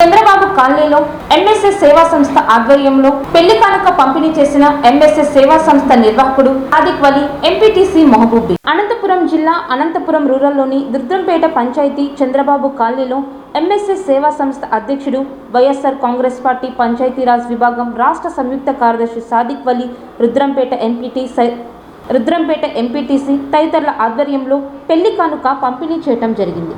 చంద్రబాబు కాలనీలో ఎంఎస్ఎస్ సేవా సంస్థ ఆధ్వర్యంలో పెళ్లి కానుక పంపిణీ చేసిన ఎంఎస్ఎస్ సేవా సంస్థ నిర్వాహకుడు సాదిక్ వలి, ఎంపీటీసీ మహబూబ్. అనంతపురం జిల్లా అనంతపురం రూరల్లోని దుర్గంపేట పంచాయతీ చంద్రబాబు కాలనీలో ఎంఎస్ఎస్ సేవా సంస్థ అధ్యక్షుడు, వైఎస్ఆర్ కాంగ్రెస్ పార్టీ పంచాయతీరాజ్ విభాగం రాష్ట్ర సంయుక్త కార్యదర్శి సాదిక్ వలి, రుద్రంపేట ఎంపీటీసీ తదితరుల ఆధ్వర్యంలో పెళ్లి కానుక పంపిణీ చేయడం జరిగింది.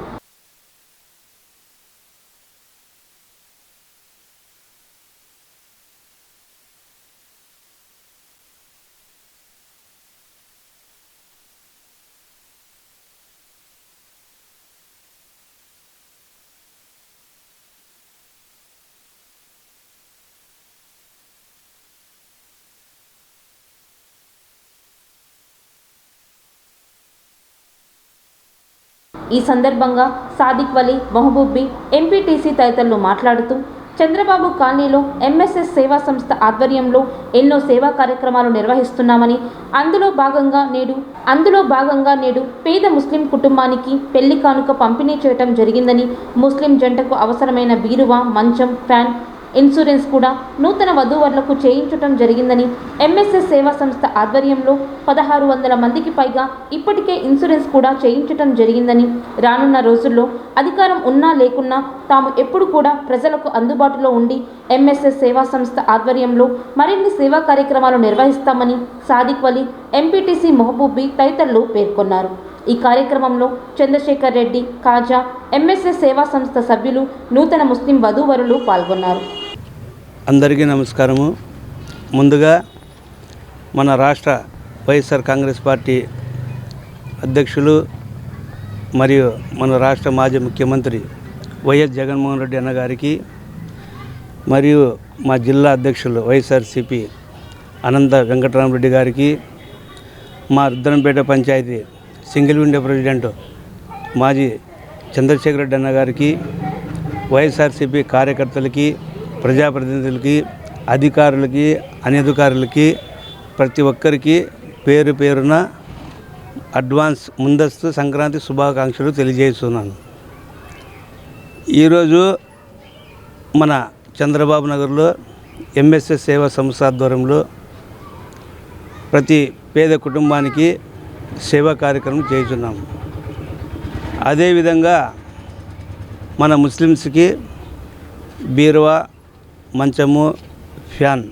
ఈ సందర్భంగా సాదిక్ వలి, మహబూబ్, ఎంపీటీసీ తదితరులు మాట్లాడుతూ చంద్రబాబు కాలనీలో ఎంఎస్ఎస్ సేవా సంస్థ ఆధ్వర్యంలో ఎన్నో సేవా కార్యక్రమాలు నిర్వహిస్తున్నామని, అందులో భాగంగా నేడు పేద ముస్లిం కుటుంబానికి పెళ్లి కానుక పంపిణీ చేయడం జరిగిందని, ముస్లిం జంటకు అవసరమైన బీరువా, మంచం, ఫ్యాన్, ఇన్సూరెన్స్ కూడా నూతన వధూవరులకు చేయించడం జరిగిందని, ఎంఎస్ఎస్ సేవా సంస్థ ఆధ్వర్యంలో 1600 మందికి పైగా ఇప్పటికే ఇన్సూరెన్స్ కూడా చేయించడం జరిగిందని, రానున్న రోజుల్లో అధికారం ఉన్నా లేకున్నా తాము ఎప్పుడు కూడా ప్రజలకు అందుబాటులో ఉండి ఎంఎస్ఎస్ సేవా సంస్థ ఆధ్వర్యంలో మరిన్ని సేవా కార్యక్రమాలు నిర్వహిస్తామని సాదిక్ వలి, ఎంపీటీసీ మహబూబ్ తదితరులు పేర్కొన్నారు. ఈ కార్యక్రమంలో చంద్రశేఖర్ రెడ్డి, కాజా, ఎంఎస్ఎస్ సేవా సంస్థ సభ్యులు, నూతన ముస్లిం వధూవరులు పాల్గొన్నారు. అందరికీ నమస్కారము. ముందుగా మన రాష్ట్ర వైఎస్ఆర్ కాంగ్రెస్ పార్టీ అధ్యక్షులు మరియు మన రాష్ట్ర మాజీ ముఖ్యమంత్రి వైఎస్ జగన్మోహన్ రెడ్డి అన్నగారికి, మరియు మా జిల్లా అధ్యక్షులు వైఎస్ఆర్సీపీ అనంత వెంకటరామరెడ్డి గారికి, మా Rudrampeta panchayati single window president మాజీ చంద్రశేఖర్ రెడ్డి అన్నగారికి, వైఎస్ఆర్సీపీ కార్యకర్తలకి, ప్రజాప్రతినిధులకి, అధికారులకి, అనధికారులకి, ప్రతి ఒక్కరికి పేరు పేరున అడ్వాన్స్ ముందస్తు సంక్రాంతి శుభాకాంక్షలు తెలియజేస్తున్నాను. ఈరోజు మన చంద్రబాబు నగర్లో ఎంఎస్ఎస్ సేవా సంస్థ ఆధ్వర్యంలో ప్రతి పేద కుటుంబానికి సేవా కార్యక్రమం చేస్తున్నాము. అదేవిధంగా మన ముస్లిమ్స్కి బీరువా, మంచము, ఫ్యాన్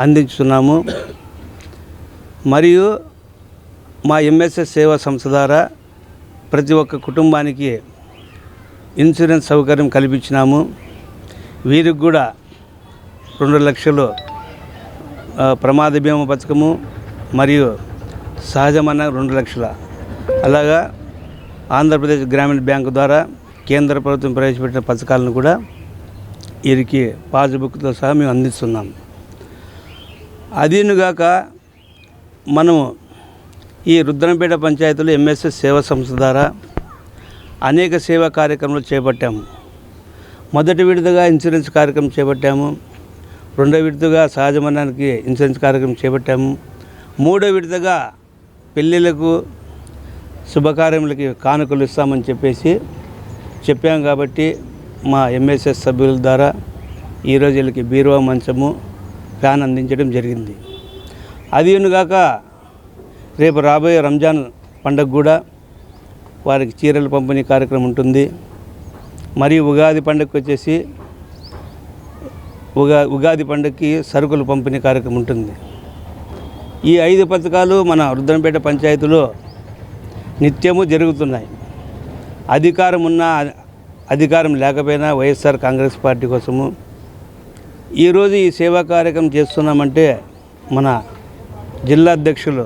అందించుతున్నాము. మరియు మా ఎంఎస్ఎస్ సేవా సంస్థ ద్వారా ప్రతి ఒక్క కుటుంబానికి ఇన్సూరెన్స్ సౌకర్యం కల్పించినాము. వీరికి కూడా 2 లక్షలు ప్రమాద బీమా పథకము మరియు సహజమన్న 2 లక్షల, అలాగా ఆంధ్రప్రదేశ్ గ్రామీణ బ్యాంకు ద్వారా కేంద్ర ప్రభుత్వం ప్రవేశపెట్టిన పథకాలను కూడా వీరికి పాస్బుక్తో సహా మేము అందిస్తున్నాం. అదీనుగాక మనము ఈ రుద్రంపేట పంచాయతీలో ఎంఎస్ఎస్ సేవా సంస్థ ద్వారా అనేక సేవా కార్యక్రమాలు చేపట్టాము. మొదటి విడతగా ఇన్సూరెన్స్ కార్యక్రమం చేపట్టాము. రెండో విడతగా సహజమరణానికి ఇన్సూరెన్స్ కార్యక్రమం చేపట్టాము. మూడో విడతగా పెళ్ళిళ్ళకు, శుభకార్యములకి కానుకలు ఇస్తామని చెప్పాం. కాబట్టి మా ఎంఎస్ఎస్ సభ్యుల ద్వారా ఈరోజు వీళ్ళకి బీరువా, మంచము, ఫ్యాన్ అందించడం జరిగింది. అదీనుగాక రేపు రాబోయే రంజాన్ పండుగ కూడా వారికి చీరల పంపిణీ కార్యక్రమం ఉంటుంది. మరియు ఉగాది పండుగకి వచ్చేసి ఉగాది పండుగకి సరుకులు పంపిణీ కార్యక్రమం ఉంటుంది. ఈ 5 పథకాలు మన రుద్రంపేట పంచాయతీలో నిత్యము జరుగుతున్నాయి. అధికారం ఉన్నా అధికారం లేకపోయినా వైఎస్ఆర్ కాంగ్రెస్ పార్టీ కోసము ఈరోజు ఈ సేవా కార్యక్రమం చేస్తున్నామంటే మన జిల్లా అధ్యక్షులు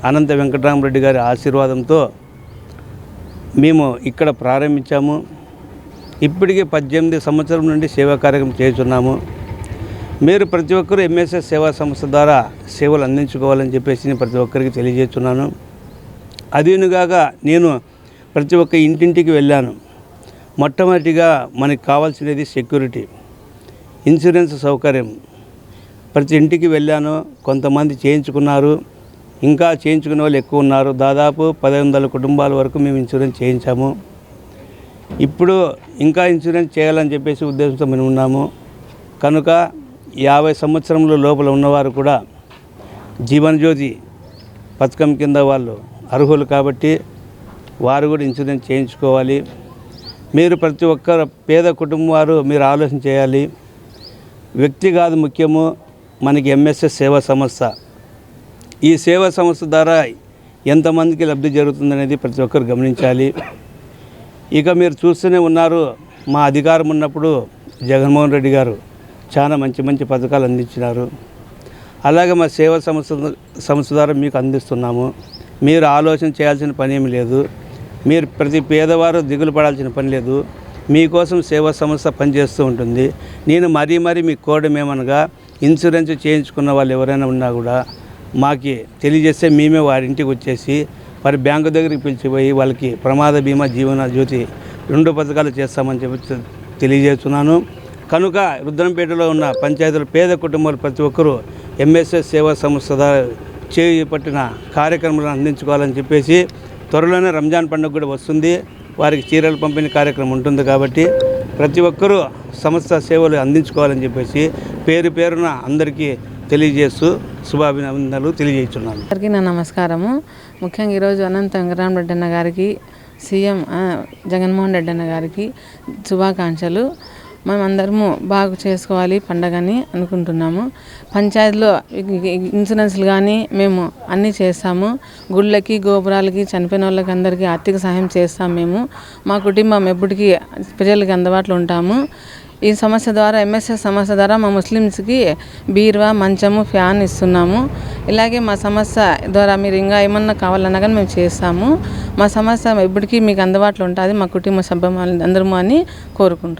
అనంత వెంకటరామరెడ్డి గారి ఆశీర్వాదంతో మేము ఇక్కడ ప్రారంభించాము. ఇప్పటికీ 18 సంవత్సరం నుండి సేవా కార్యక్రమం చేస్తున్నాము. మీరు ప్రతి ఒక్కరూ ఎంఎస్ఎస్ సేవా సంస్థ ద్వారా సేవలు అందించుకోవాలని చెప్పేసి ప్రతి ఒక్కరికి తెలియజేస్తున్నాను. అదీనుగాక నేను ప్రతి ఒక్క ఇంటింటికి వెళ్ళాను. మొట్టమొదటిగా మనకు కావాల్సినది సెక్యూరిటీ, ఇన్సూరెన్స్ సౌకర్యం. ప్రతి ఇంటికి వెళ్ళాను. కొంతమంది చేయించుకున్నారు, ఇంకా చేయించుకునే వాళ్ళు ఎక్కువ ఉన్నారు. దాదాపు 1500 కుటుంబాల వరకు మేము ఇన్సూరెన్స్ చేయించాము. ఇప్పుడు ఇంకా ఇన్సూరెన్స్ చేయాలని చెప్పేసి ఉద్దేశంతో మేము ఉన్నాము. కనుక 50 సంవత్సరముల లోపల ఉన్నవారు కూడా జీవనజ్యోతి పథకం కింద వాళ్ళు అర్హులు కాబట్టి వారు కూడా ఇన్సూరెన్స్ చేయించుకోవాలి. మీరు ప్రతి ఒక్క పేద కుటుంబం వారు మీరు ఆలోచన చేయాలి. వ్యక్తి కాదు ముఖ్యము, మనకి ఎంఎస్ఎస్ సేవా సంస్థ. ఈ సేవా సంస్థ ద్వారా ఎంతమందికి లబ్ధి జరుగుతుందనేది ప్రతి ఒక్కరు గమనించాలి. ఇక మీరు చూస్తూనే ఉన్నారు, మా అధికారం ఉన్నప్పుడు జగన్మోహన్ రెడ్డి గారు చాలా మంచి మంచి పథకాలు అందించినారు. అలాగే మా సేవా సంస్థ ద్వారా మీకు అందిస్తున్నాము. మీరు ఆలోచన చేయాల్సిన పని ఏమి లేదు. మీరు ప్రతి పేదవారు దిగులు పడాల్సిన పని లేదు. మీకోసం సేవా సంస్థ పనిచేస్తూ ఉంటుంది. నేను మరీ మీకు కోరడం ఏమనగా, ఇన్సూరెన్స్ చేయించుకున్న వాళ్ళు ఎవరైనా ఉన్నా కూడా మాకు తెలియజేస్తే మేమే వారి ఇంటికి వచ్చేసి వారి బ్యాంకు దగ్గరికి పిలిచిపోయి వాళ్ళకి ప్రమాద బీమా జీవన జ్యోతి 2 పథకాలు చేస్తామని చెప్పి తెలియజేస్తున్నాను. కనుక రుద్రంపేటలో ఉన్న పంచాయతీల పేద కుటుంబాలు ప్రతి ఒక్కరూ ఎంఎస్ఎస్ సేవా సంస్థ చేపట్టిన కార్యక్రమాలను అందించుకోవాలని చెప్పేసి, త్వరలోనే రంజాన్ పండుగ కూడా వస్తుంది. వారికి చీరలు పంపిణీ కార్యక్రమం ఉంటుంది కాబట్టి ప్రతి ఒక్కరూ సంస్థ సేవలు అందించుకోవాలని చెప్పేసి పేరున అందరికీ తెలియజేస్తూ శుభాభినందనలు తెలియజేస్తున్నాను. అందరికీ నా నమస్కారము. ముఖ్యంగా ఈరోజు అనంత వెంకటరామరెడ్డి అన్న గారికి, సీఎం జగన్మోహన్ రెడ్డి అన్న గారికి శుభాకాంక్షలు. మేమందరము బాగా చేసుకోవాలి పండగని అనుకుంటున్నాము. పంచాయతీలో ఇన్సూరెన్స్లు కానీ మేము అన్నీ చేస్తాము. గుళ్ళకి, గోపురాలకి, చనిపోయిన వాళ్ళకి అందరికీ ఆర్థిక సహాయం చేస్తాము. మేము మా కుటుంబం ఎప్పటికీ ప్రజలకి అందుబాటులో ఉంటాము. ఈ సమస్య ద్వారా, ఎంఎస్ఎస్ సమస్య ద్వారా మా ముస్లిమ్స్కి బీరువా, మంచము, ఫ్యాన్ ఇస్తున్నాము. ఇలాగే మా సమస్య ద్వారా మీరు ఇంకా ఏమన్నా కావాలన్నా కానీ మేము చేస్తాము. మా సమస్య ఎప్పటికీ మీకు అందుబాటులో ఉంటుంది, మా కుటుంబ సభ్యులు అందరము అని కోరుకుంటున్నాము.